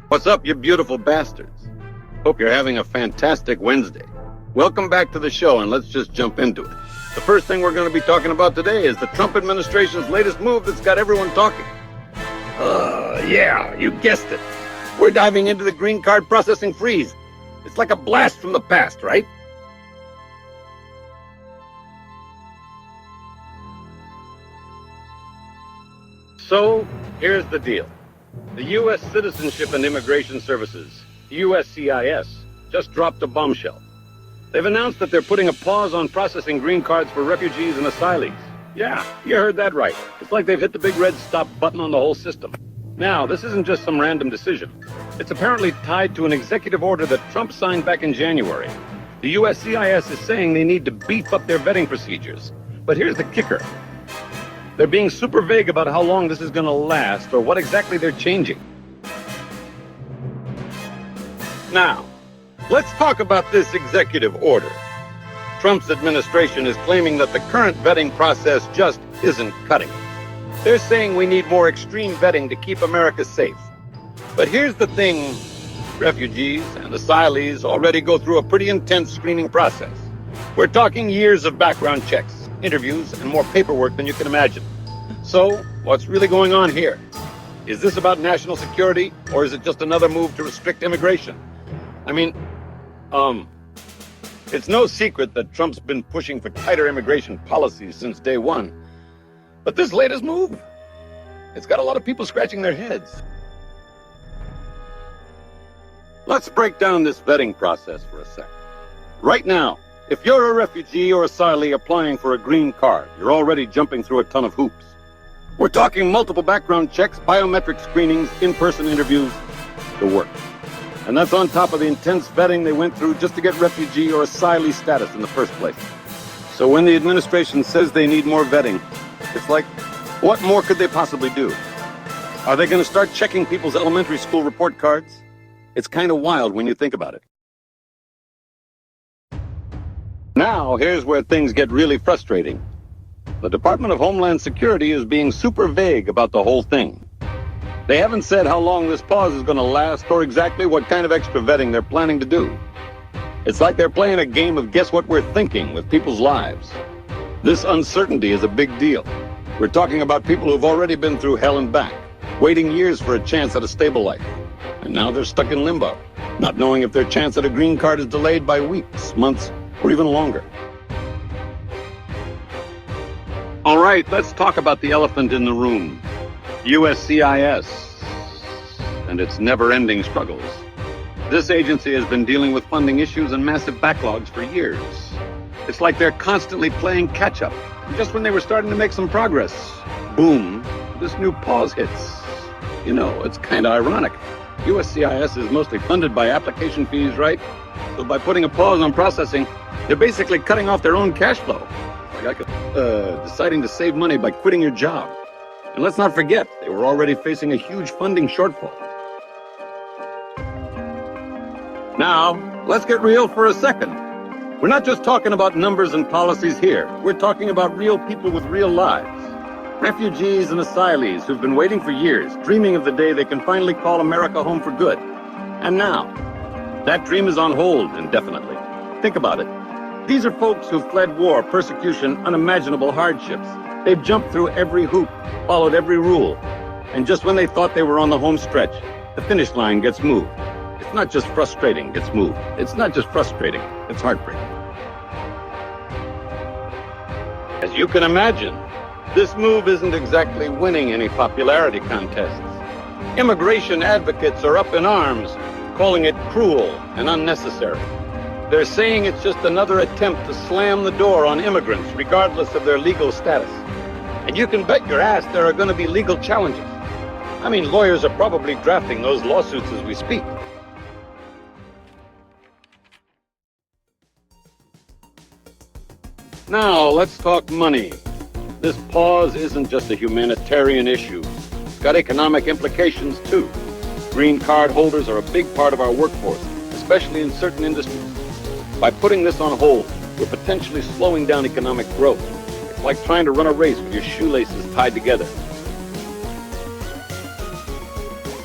What's up, you beautiful bastards? Hope you're having a fantastic Wednesday. Welcome back to the show, and let's just jump into it. The first thing we're going to be talking about today is the Trump administration's latest move that's got everyone talking. Yeah, you guessed it. We're diving into the green card processing freeze. It's like a blast from the past, right? So, here's the deal. The U.S. Citizenship and Immigration Services, USCIS, just dropped a bombshell. They've announced that they're putting a pause on processing green cards for refugees and asylees. Yeah, you heard that right. It's like they've hit the big red stop button on the whole system. Now, this isn't just some random decision. It's apparently tied to an executive order that Trump signed back in January. The USCIS is saying they need to beef up their vetting procedures. But here's the kicker. They're being super vague about how long this is going to last or what exactly they're changing. Now, let's talk about this executive order. Trump's administration is claiming that the current vetting process just isn't cutting it. They're saying we need more extreme vetting to keep America safe. But here's the thing, refugees and asylees already go through a pretty intense screening process. We're talking years of background checks, interviews, and more paperwork than you can imagine. So, what's really going on here? Is this about national security, or is it just another move to restrict immigration? I mean, it's no secret that Trump's been pushing for tighter immigration policies since day one. But this latest move, it's got a lot of people scratching their heads. Let's break down this vetting process for a sec. Right now, if you're a refugee or asylee applying for a green card, you're already jumping through a ton of hoops. We're talking multiple background checks, biometric screenings, in-person interviews, the works. And that's on top of the intense vetting they went through just to get refugee or asylee status in the first place. So when the administration says they need more vetting, it's like, what more could they possibly do? Are they going to start checking people's elementary school report cards? It's kind of wild when you think about it. Now, here's where things get really frustrating. The Department of Homeland Security is being super vague about the whole thing. They haven't said how long this pause is going to last or exactly what kind of extra vetting they're planning to do. It's like they're playing a game of guess what we're thinking with people's lives. This uncertainty is a big deal. We're talking about people who've already been through hell and back, waiting years for a chance at a stable life. And now they're stuck in limbo, not knowing if their chance at a green card is delayed by weeks, months, or even longer. All right, let's talk about the elephant in the room. USCIS and its never-ending struggles. This agency has been dealing with funding issues and massive backlogs for years. It's like they're constantly playing catch-up. Just when they were starting to make some progress, boom, this new pause hits. You know, it's kind of ironic. USCIS is mostly funded by application fees, right? So by putting a pause on processing, they're basically cutting off their own cash flow. Like deciding to save money by quitting your job. And let's not forget, they were already facing a huge funding shortfall. Now, let's get real for a second. We're not just talking about numbers and policies here. We're talking about real people with real lives. Refugees and asylees who've been waiting for years, dreaming of the day they can finally call America home for good. And now, that dream is on hold indefinitely. Think about it. These are folks who've fled war, persecution, unimaginable hardships. They've jumped through every hoop, followed every rule. And just when they thought they were on the home stretch, the finish line gets moved. It's not just frustrating, it's moved. It's not just frustrating, it's heartbreaking. As you can imagine, this move isn't exactly winning any popularity contests. Immigration advocates are up in arms, calling it cruel and unnecessary. They're saying it's just another attempt to slam the door on immigrants, regardless of their legal status. And you can bet your ass there are going to be legal challenges. I mean, lawyers are probably drafting those lawsuits as we speak. Now, let's talk money. This pause isn't just a humanitarian issue. It's got economic implications, too. Green card holders are a big part of our workforce, especially in certain industries. By putting this on hold, we're potentially slowing down economic growth. It's like trying to run a race with your shoelaces tied together.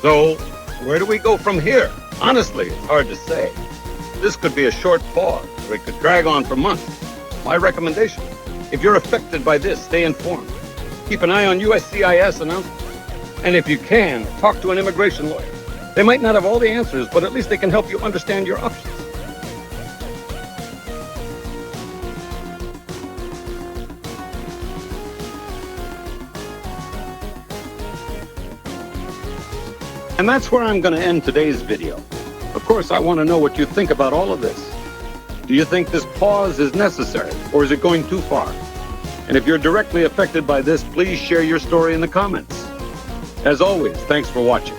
So, Where do we go from here? Honestly, it's hard to say. This could be a short pause, or it could drag on for months. My recommendation, if you're affected by this, stay informed. Keep an eye on USCIS announcements. And if you can, talk to an immigration lawyer. They might not have all the answers, but at least they can help you understand your options. And that's where I'm going to end today's video. Of course, I want to know what you think about all of this. Do you think this pause is necessary, or is it going too far? And if you're directly affected by this, please share your story in the comments. As always, thanks for watching.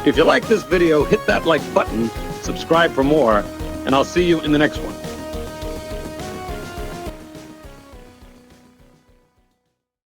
If you like this video, hit that like button, subscribe for more, and I'll see you in the next one.